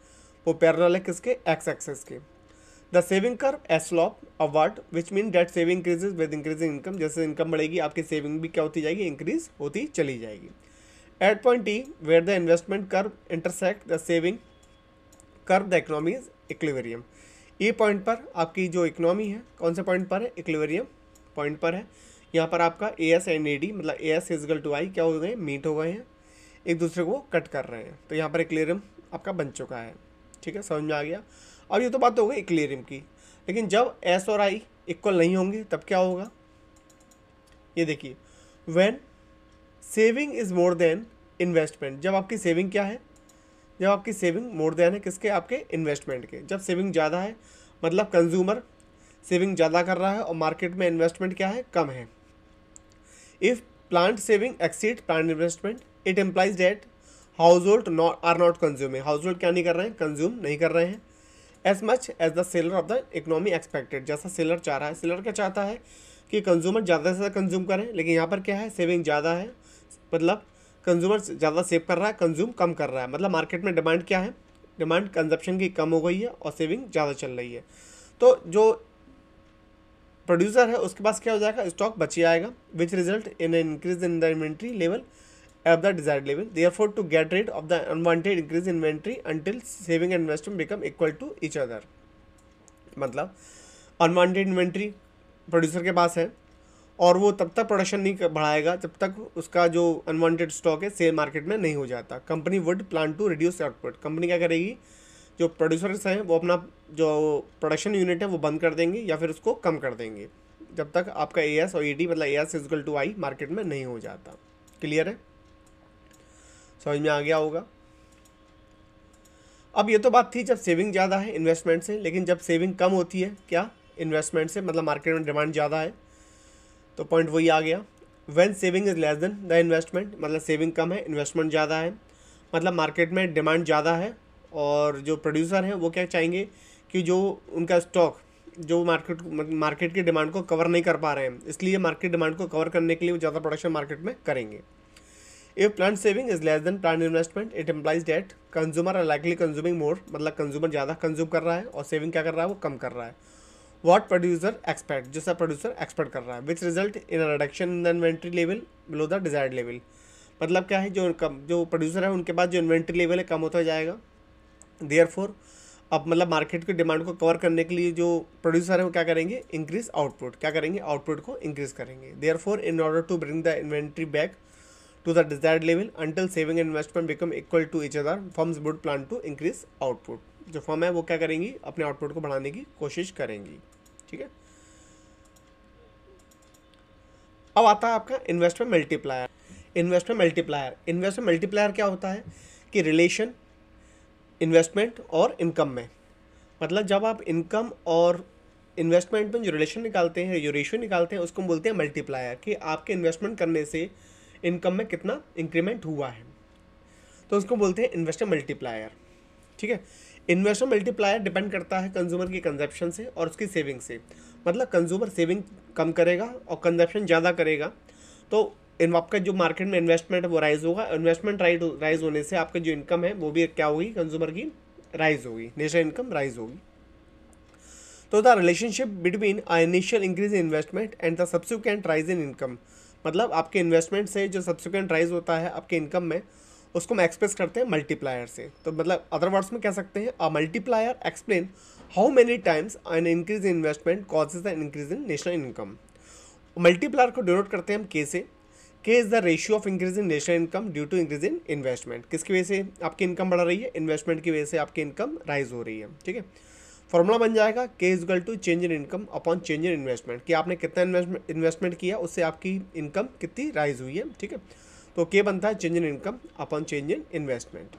वो पैरेलल है किसके, एक्स एक्सिस के। The saving curve S slope upward which mean that saving increases with increasing income. जैसे income बढ़ेगी आपकी सेविंग भी क्या होती जाएगी, इंक्रीज होती चली जाएगी। At point T where the investment curve intersect the saving curve the economy is equilibrium. E point पर आपकी जो इकोनॉमी है कौन से पॉइंट पर है, इक्विलिब्रियम पॉइंट पर है। यहाँ पर आपका A S and A D मतलब ए एस इजगल टू आई क्या हो गए, मीट हो गए हैं, एक दूसरे को कट कर रहे हैं। तो यहाँ पर इक्विलिब्रियम आपका बन चुका है। ठीक है, समझ में आ गया। अब ये तो बात हो गई इक्विलिब्रियम की, लेकिन जब एस और आई इक्वल नहीं होंगे तब क्या होगा, ये देखिए, when saving is more then investment. जब आपकी सेविंग क्या है, जब आपकी सेविंग मोर देन है किसके, आपके इन्वेस्टमेंट के। जब सेविंग ज़्यादा है मतलब कंज्यूमर सेविंग ज़्यादा कर रहा है और मार्केट में इन्वेस्टमेंट क्या है, कम है। If planned saving exceed planned investment it implies that household are not consuming. Household क्या नहीं कर रहे हैं, कंज्यूम नहीं कर रहे हैं as much as the seller of the economy expected. जैसा सेलर चाह रहा है, सेलर क्या चाहता है कि कंज्यूमर ज़्यादा से ज़्यादा कंज्यूम करें, लेकिन यहाँ पर क्या है, सेविंग ज़्यादा है मतलब कंज्यूमर ज़्यादा सेव कर रहा है, कंज्यूम कम कर रहा है। मतलब मार्केट में डिमांड क्या है, डिमांड कंजप्शन की कम हो गई है और सेविंग ज़्यादा चल रही है। तो जो प्रोड्यूसर है उसके पास क्या हो जाएगा, स्टॉक बच जाएगा, which result in increase in the inventory level at the desired level. Therefore to get rid of the unwanted increase in inventory until saving and investment become equal to each other. मतलब unwanted inventory producer के पास है और वो तब तक production नहीं बढ़ाएगा जब तक उसका जो अनवांटेड स्टॉक है सेल मार्केट में नहीं हो जाता। Company would plan to reduce output. Company क्या करेगी, जो प्रोड्यूसर्स हैं वो अपना जो प्रोडक्शन यूनिट है वो बंद कर देंगे या फिर उसको कम कर देंगे जब तक आपका ए एस और ई डी मतलब A S is equal to I market में नहीं हो जाता। क्लियर है, समझ में आ गया होगा। अब ये तो बात थी जब सेविंग ज़्यादा है इन्वेस्टमेंट से, लेकिन जब सेविंग कम होती है क्या, इन्वेस्टमेंट से, मतलब मार्केट में डिमांड ज़्यादा है, तो पॉइंट वही आ गया। When saving is less then the investment, मतलब सेविंग कम है इन्वेस्टमेंट ज़्यादा है, मतलब मार्केट में डिमांड ज़्यादा है और जो प्रोड्यूसर हैं वो क्या चाहेंगे कि जो उनका स्टॉक जो मार्केट की डिमांड को कवर नहीं कर पा रहे हैं, इसलिए मार्केट डिमांड को कवर करने के लिए वो ज़्यादा प्रोडक्शन मार्केट में करेंगे। If planned saving is less than planned investment it implies that consumer are likely consuming more, मतलब कंज्यूमर ज़्यादा कंज्यूम कर रहा है और सेविंग क्या कर रहा है, वो कम कर रहा है। वॉट प्रोड्यूसर एक्सपेक्ट, जैसा प्रोड्यूसर एक्सपेक्ट कर रहा है, विच result in a reduction in the inventory level below the desired level. मतलब क्या है, जो प्रोड्यूसर है उनके पास जो इन्वेंट्री लेवल है कम होता जाएगा। देयरफॉर अब मतलब मार्केट की डिमांड को कवर करने के लिए जो प्रोड्यूसर है वो क्या करेंगे, इंक्रीज आउटपुट, क्या करेंगे, आउटपुट को इंक्रीज करेंगे। Therefore in order to bring the inventory back to the desired level until saving and investment become equal to each other firms would plan to increase output. जो firm है वो क्या करेंगी, अपने आउटपुट को बढ़ाने की कोशिश करेंगी। ठीक है। अब आता है आपका इन्वेस्टमेंट मल्टीप्लायर। इन्वेस्टमेंट मल्टीप्लायर क्या होता है कि रिलेशन इन्वेस्टमेंट और इनकम में, मतलब जब आप इनकम और इन्वेस्टमेंट में जो रिलेशन निकालते हैं, जो रेशियो निकालते हैं, उसको हम बोलते हैं मल्टीप्लायर, कि आपके इन्वेस्टमेंट करने से इनकम में कितना इंक्रीमेंट हुआ है, तो उसको बोलते हैं इन्वेस्टमेंट मल्टीप्लायर। ठीक है। इन्वेस्टमेंट मल्टीप्लायर डिपेंड करता है कंज्यूमर की कंजप्शन से और उसकी सेविंग से। मतलब कंज्यूमर सेविंग कम करेगा और कंजप्शन ज़्यादा करेगा तो आपका जो मार्केट में इन्वेस्टमेंट है वो राइज होगा। इन्वेस्टमेंट राइज होने से आपका जो इनकम है वो भी क्या होगी, कंज्यूमर की राइज होगी, नेशनल इनकम राइज होगी। तो the relationship between a initial increase in investment and the subsequent rise in income, मतलब आपके इन्वेस्टमेंट से जो सब्सिक्वेंट राइज होता है आपके इनकम में, उसको हम एक्सप्रेस करते हैं मल्टीप्लायर से। तो मतलब अदर वर्ड्स में कह सकते हैं a multiplier explain how many times an increase in investment causes the increase in national income. Multiplier को डिनोट करते हैं हम के से। K is the ratio of increase in national income due to increase in investment. किसकी वजह से आपकी income बढ़ रही है? इन्वेस्टमेंट की वजह से आपकी इनकम राइज हो रही है। ठीक है, फॉर्मूला बन जाएगा K is equal to change in income upon change in investment, कि आपने कितना इन्वेस्टमेंट किया उससे आपकी इनकम कितनी राइज हुई है। ठीक है, तो के बनता है change in income upon change in investment.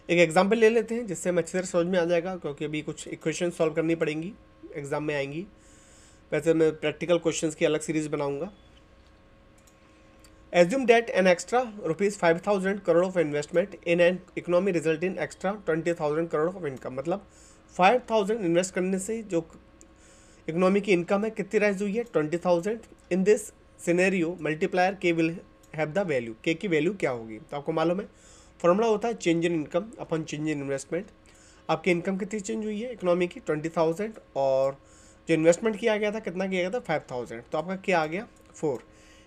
एक एग्जाम्पल ले लेते हैं जिससे हमें अच्छी तरह समझ में आ जाएगा, क्योंकि अभी कुछ इक्वेशन सॉल्व करनी पड़ेंगी, एग्जाम में आएंगी। वैसे मैं प्रैक्टिकल क्वेश्चंस की अलग सीरीज बनाऊंगा। Assume date an extra ₹5,000 crore of investment in an economy result in extra 20,000 crore of income. मतलब 5,000 इन्वेस्ट करने से जो इकोनॉमी की इनकम है कितनी राइज हुई है? 20,000। इन दिस सिनेरियो मल्टीप्लायर के विल हैव द वैल्यू, के की वैल्यू क्या होगी? तो आपको मालूम है फॉर्मूला होता है change in income upon change in investment. आपकी इनकम कितनी चेंज हुई है इकोनॉमी की? 20,000, और जो इन्वेस्टमेंट किया गया था कितना किया गया था? 5,000। तो आपका क्या आ गया? 4।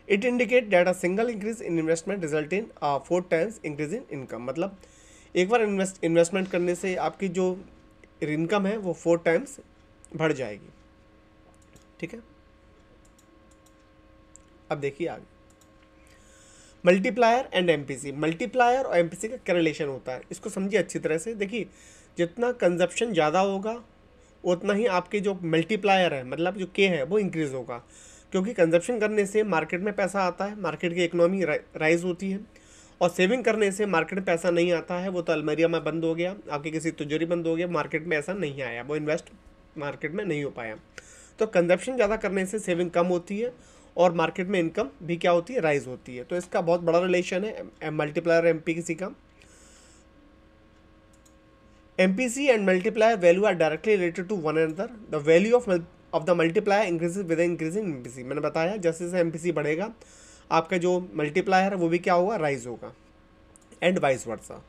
It indicate that a single increase in investment result in 4 times increase in income. मतलब एक बार इन्वेस्टमेंट करने से आपकी जो इनकम है वो 4 टाइम्स बढ़ जाएगी। ठीक है, अब देखिए आगे मल्टीप्लायर एंड एमपीसी। मल्टीप्लायर और एमपीसी का क्या रिलेशन होता है, इसको समझिए अच्छी तरह से। देखिए, जितना कंजप्शन ज़्यादा होगा उतना ही आपके जो मल्टीप्लायर है, मतलब जो के है, वो इंक्रीज़ होगा, क्योंकि कंजप्शन करने से मार्केट में पैसा आता है, मार्केट की इकोनॉमी राइज होती है। और सेविंग करने से मार्केट में पैसा नहीं आता है, वो तो अलमेरिया में बंद हो गया, आपकी किसी तिजोरी बंद हो गया, मार्केट में ऐसा नहीं आया, वो इन्वेस्ट मार्केट में नहीं हो पाया। तो कंजप्शन ज़्यादा करने से सेविंग कम होती है और मार्केट में इनकम भी क्या होती है? राइज होती है। तो इसका बहुत बड़ा रिलेशन है मल्टीप्लायर एमपीसी का। MPC and multiplier value are directly related to one another. The value of the multiplier increases with the increase in MPC. मैंने बताया जैसे जैसे MPC बढ़ेगा आपका जो मल्टीप्लायर है वो भी क्या होगा? राइज होगा, एंड वाइस वर्सा।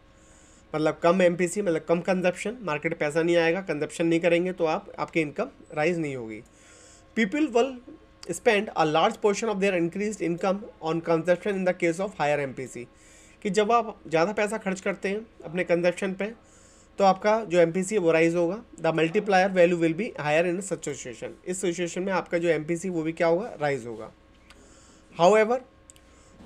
मतलब कम MPC मतलब कम कंजप्शन, मार्केट में पैसा नहीं आएगा, कंजप्शन नहीं करेंगे तो आपकी इनकम राइज नहीं होगी। People will spend a large portion of their increase income on consumption in the case of higher MPC, कि जब आप ज़्यादा पैसा खर्च करते हैं अपने कंजप्शन पे तो आपका जो MPC है वो राइज होगा। The multiplier value will be higher in such situation. इस सिचुएशन में आपका जो MPC वो भी क्या होगा? राइज होगा। However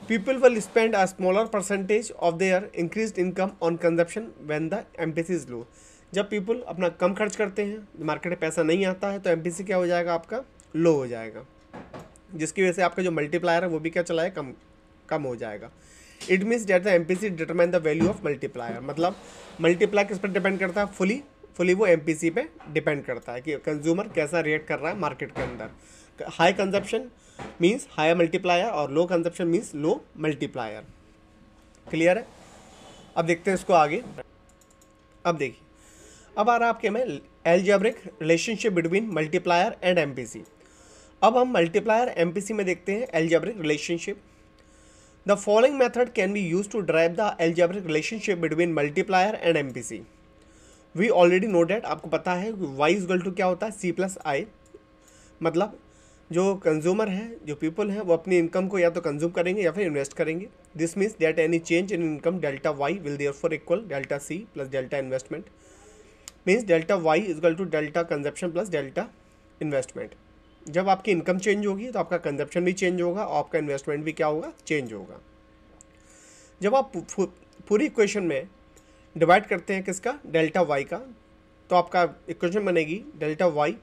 people will spend a smaller percentage of their increased income on consumption when the MPC is low. जब पीपल अपना कम खर्च करते हैं, मार्केट में पैसा नहीं आता है, तो MPC क्या हो जाएगा? आपका लो हो जाएगा, जिसकी वजह से आपका जो मल्टीप्लायर है वो भी क्या चला है? कम हो जाएगा। It means that the MPC determine the value of multiplier. मतलब मल्टीप्लायर किस पर डिपेंड करता है? फुली वो MPC पे डिपेंड करता है कि कंज्यूमर कैसा रिएक्ट कर रहा है मार्केट के अंदर। High consumption means high multiplier और low consumption means low multiplier. Clear है? अब देखते हैं इसको आगे। अब देखिए, अब आ रहा है आपके में algebraic relationship between multiplier and MPC। अब हम मल्टीप्लायर MPC में देखते हैं algebraic relationship. The following method can be used to derive the algebraic relationship between multiplier and MPC. We already know that, आपको पता है y इक्वल टू क्या होता है? C प्लस आई। मतलब जो कंज्यूमर है, जो पीपल हैं, वो अपनी इनकम को या तो कंज्यूम करेंगे या फिर इन्वेस्ट करेंगे। This means that any change in income delta Y will therefore equal delta C plus delta investment. Means delta Y equal to delta consumption plus delta investment. जब आपकी इनकम चेंज होगी तो आपका consumption भी change होगा और आपका investment भी क्या होगा? चेंज होगा। जब आप पूरी इक्वेशन में डिवाइड करते हैं किसका? डेल्टा वाई का, तो आपका इक्वेशन बनेगी delta Y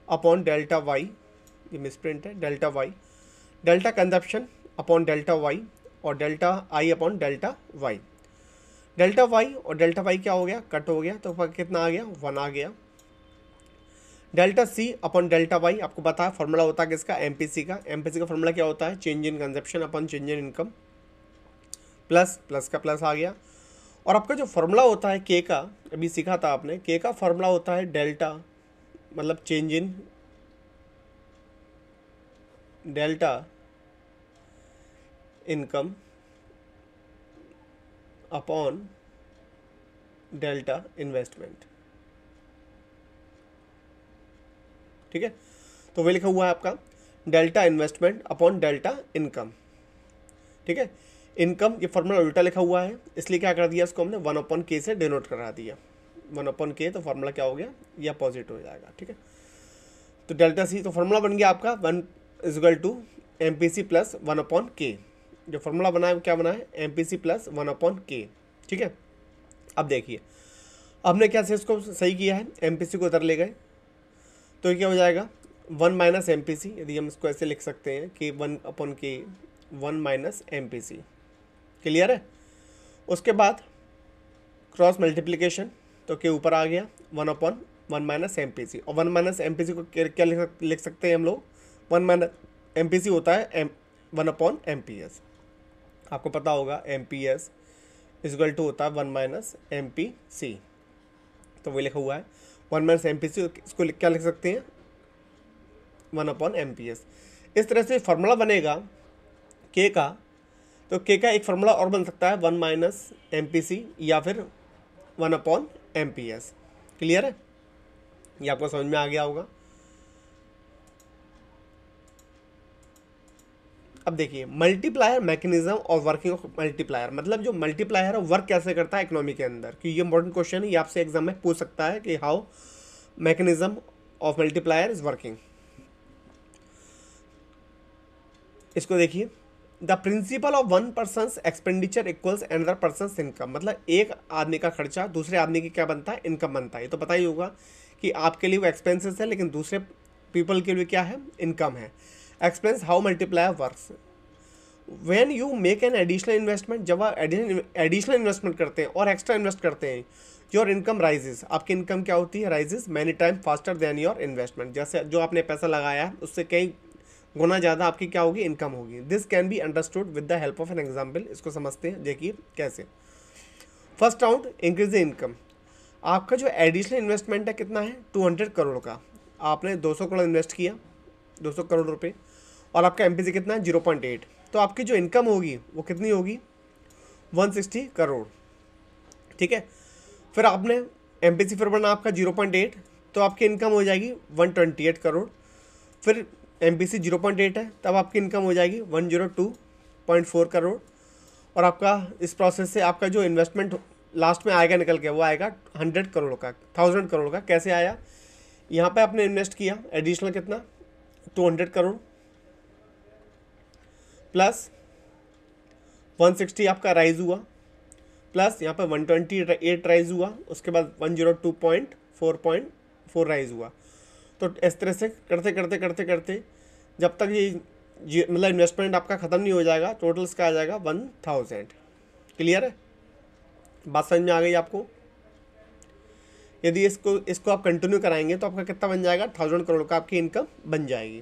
upon delta Y, ये मिसप्रिंट है, delta Y, delta consumption upon delta Y और delta I upon delta Y. Delta Y और डेल्टा वाई क्या हो गया? कट हो गया, तो कितना आ गया? 1 आ गया। Delta C upon delta Y, आपको पता है फॉर्मूला होता है किसका? MPC का। MPC का फॉर्मूला क्या होता है? Change in consumption upon change in income, plus का प्लस आ गया। और आपका जो फॉर्मूला होता है K का, अभी सीखा था आपने, K का फॉर्मूला होता है डेल्टा, मतलब change in delta income upon delta investment. ठीक है, तो वही लिखा हुआ है आपका delta investment upon delta income. ठीक है, इनकम ये फॉर्मूला उल्टा लिखा हुआ है, इसलिए क्या कर दिया इसको हमने 1/k से डिनोट करा दिया। 1/k, तो फॉर्मूला क्या हो गया? ये अपोजिट हो जाएगा। ठीक है, तो डेल्टा C, तो फॉर्मूला बन गया आपका 1 equal to MPC plus 1/K। जो फॉर्मूला बना है क्या बना है, MPC प्लस 1/K। ठीक है, अब देखिए हमने क्या से इसको सही किया है, MPC को उधर ले गए तो ये क्या हो जाएगा 1 माइनस MPC। यदि हम इसको ऐसे लिख सकते हैं कि 1/K 1 माइनस MPC। क्लियर है। उसके बाद क्रॉस मल्टीप्लिकेशन, तो के ऊपर आ गया 1/1 माइनस MPC। और 1 माइनस MPC को क्या लिख सकते हैं हम लोग, 1 माइनस MPC होता है 1/MPS। आपको पता होगा MPS इक्वल टू होता है 1 माइनस MPC, तो वही लिखा हुआ है 1 माइनस MPC। इसको क्या लिख सकते हैं 1/MPS। इस तरह से फार्मूला बनेगा K का, तो K का एक फार्मूला और बन सकता है 1 माइनस MPC या फिर 1/MPS। क्लियर है, ये आपको समझ में आ गया होगा। अब देखिए मल्टीप्लायर मैकेनिज्म और वर्किंग ऑफ मल्टीप्लायर, मतलब जो मल्टीप्लायर है वर्क कैसे करता है इकोनॉमी के अंदर, कि ये इंपॉर्टेंट क्वेश्चन है, ये आपसे एग्जाम में पूछ सकता है कि how mechanism of multiplier is working. इसको देखिए, the principle of one person expenditure equals another person income, मतलब एक आदमी का खर्चा दूसरे आदमी की क्या बनता है, इनकम बनता है। ये तो पता ही होगा कि आपके लिए वो एक्सपेंसेस है लेकिन दूसरे पीपल के लिए क्या है, इनकम है। Explains how multiplier works. When you make an additional investment, जब आप एडिशनल इन्वेस्टमेंट करते हैं और एक्स्ट्रा इन्वेस्ट करते हैं, योर इनकम राइजेस, आपकी इनकम क्या होती है, rises many time faster than your investment. जैसे जो आपने पैसा लगाया है उससे कई गुना ज़्यादा आपकी क्या होगी, इनकम होगी। This can be understood with the help of an example. इसको समझते हैं, देखिए कैसे। First round increase the income. आपका जो एडिशनल इन्वेस्टमेंट है कितना है, 200 करोड़ का। आपने 200 करोड़ इन्वेस्ट किया, 200 करोड़ रुपए, और आपका MPC कितना है 0.8। तो आपकी जो इनकम होगी वो कितनी होगी, 160 करोड़। ठीक है, फिर आपने MPC फिर बना आपका 0.8, तो आपकी इनकम हो जाएगी 128 करोड़। फिर MPC 0.8 है, तब आपकी इनकम हो जाएगी 102.4 करोड़। और आपका इस प्रोसेस से आपका जो इन्वेस्टमेंट लास्ट में आएगा निकल के, वो आएगा 100 करोड़ का, 1000 करोड़ का। कैसे आया, यहाँ पे आपने इन्वेस्ट किया एडिशनल कितना, 200 करोड़ प्लस 160 आपका राइज हुआ, प्लस यहाँ पे 128 राइज हुआ, उसके बाद 102.4 राइज हुआ। तो इस तरह से करते करते करते करते जब तक ये मतलब इन्वेस्टमेंट आपका ख़त्म नहीं हो जाएगा, टोटल इसका आ जाएगा 1000। क्लियर है, बात समझ में आ गई आपको। यदि इसको आप कंटिन्यू कराएंगे तो आपका कितना बन जाएगा, 1000 करोड़ का आपकी इनकम बन जाएगी।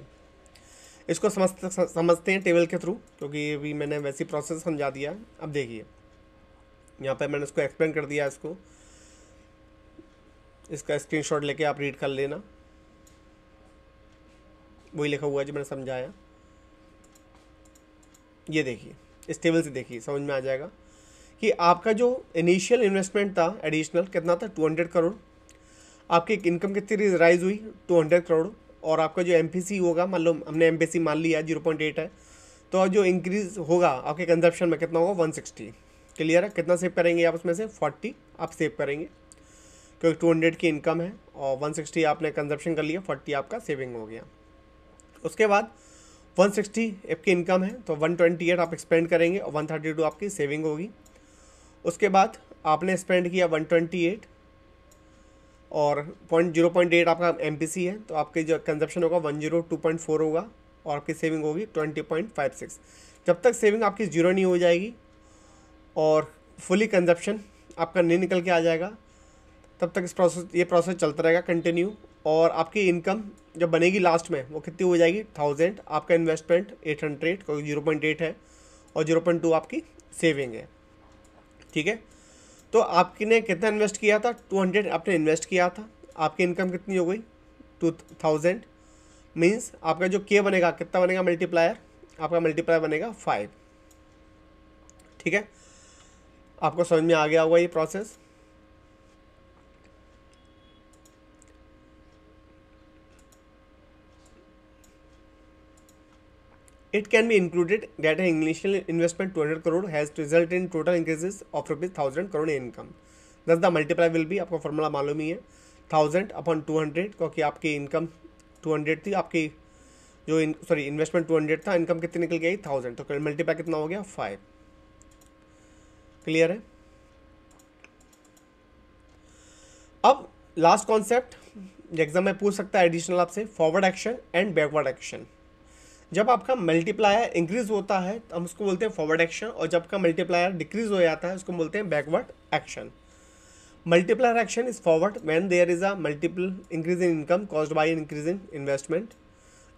इसको समझते हैं टेबल के थ्रू, क्योंकि अभी मैंने वैसी प्रोसेस समझा दिया। अब देखिए यहाँ पे मैंने इसको एक्सप्लेन कर दिया, इसका स्क्रीनशॉट लेके आप रीड कर लेना, वही लिखा हुआ है जो मैंने समझाया। ये देखिए, इस टेबल से देखिए समझ में आ जाएगा कि आपका जो इनिशियल इन्वेस्टमेंट था एडिशनल कितना था, 200 करोड़। आपकी इनकम कितनी राइज हुई, 200 करोड़। और आपका जो MPC होगा, मान लो हमने MPC मान लिया 0.8 है, तो जो इंक्रीज होगा आपके कंजप्शन में कितना होगा, 160। क्लियर है, कितना सेव करेंगे आप उसमें से, 40 आप सेव करेंगे, क्योंकि 200 की इनकम है और 160 आपने कंजप्शन कर लिया, 40 आपका सेविंग हो गया। उसके बाद 160 आपकी इनकम है तो 128 आप स्पेंड करेंगे और 132 आपकी सेविंग होगी। उसके बाद आपने स्पेंड किया 128 और 0.8 आपका MPC है, तो आपकी जो कंजप्शन होगा 102.4 होगा और आपकी सेविंग होगी 20.56। जब तक सेविंग आपकी जीरो नहीं हो जाएगी और फुली कंजप्शन आपका नहीं निकल के आ जाएगा, तब तक ये प्रोसेस चलता रहेगा कंटिन्यू। और आपकी इनकम जब बनेगी लास्ट में वो कितनी हो जाएगी, 1000। आपका इन्वेस्टमेंट 800, क्योंकि 0.8 है और 0.2 आपकी सेविंग है। ठीक है, तो आपने कितना इन्वेस्ट किया था, 200 आपने इन्वेस्ट किया था, आपकी इनकम कितनी हो गई, 2000। मीन्स आपका जो K बनेगा कितना बनेगा, मल्टीप्लायर, आपका मल्टीप्लायर बनेगा 5। ठीक है, आपको समझ में आ गया होगा ये process. It can be included that an initial investment 200 crore has resulted in total increases of ₹1000 crore in income. Thus the multiplier will be, आपको फॉर्मूला मालूम ही है, 1000 अपॉन 200, क्योंकि आपकी इनकम 200 थी, आपकी जो इन्वेस्टमेंट 200 था, इनकम कितनी निकल गई 1000, तो मल्टीप्लाई कितना हो गया 5। क्लियर है। अब लास्ट कॉन्सेप्ट एग्जाम में पूछ सकता है एडिशनल आपसे, forward action and backward action. जब आपका मल्टीप्लायर इंक्रीज होता है तो हम उसको बोलते हैं फॉरवर्ड एक्शन, और जब का मल्टीप्लायर डिक्रीज हो जाता है उसको बोलते हैं backward action. Multiplier action is forward when there is a multiple increase in income caused by increase in investment.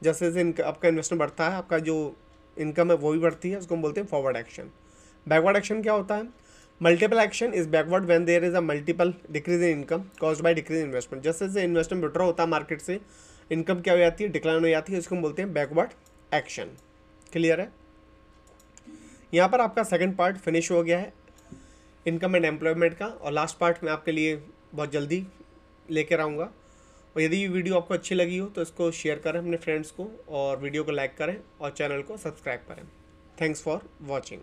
जैसे जैसे आपका इन्वेस्टमेंट बढ़ता है, आपका जो इनकम है वो भी बढ़ती है, उसको हम बोलते हैं फॉरवर्ड एक्शन। बैकवर्ड एक्शन क्या होता है? Multiple action is backward when there is a multiple decrease in income caused by decrease in investment. जैसे जैसे इन्वेस्टमेंट विड्रॉ होता है मार्केट से, इनकम क्या हो जाती है, डिक्लाइन हो जाती है, इसको हम बोलते हैं बैकवर्ड एक्शन। क्लियर है। यहाँ पर आपका सेकंड पार्ट फिनिश हो गया है इनकम एंड एम्प्लॉयमेंट का, और लास्ट पार्ट मैं आपके लिए बहुत जल्दी लेकर आऊँगा। और यदि ये वीडियो आपको अच्छी लगी हो तो इसको शेयर करें अपने फ्रेंड्स को, और वीडियो को लाइक करें और चैनल को सब्सक्राइब करें। Thanks for watching.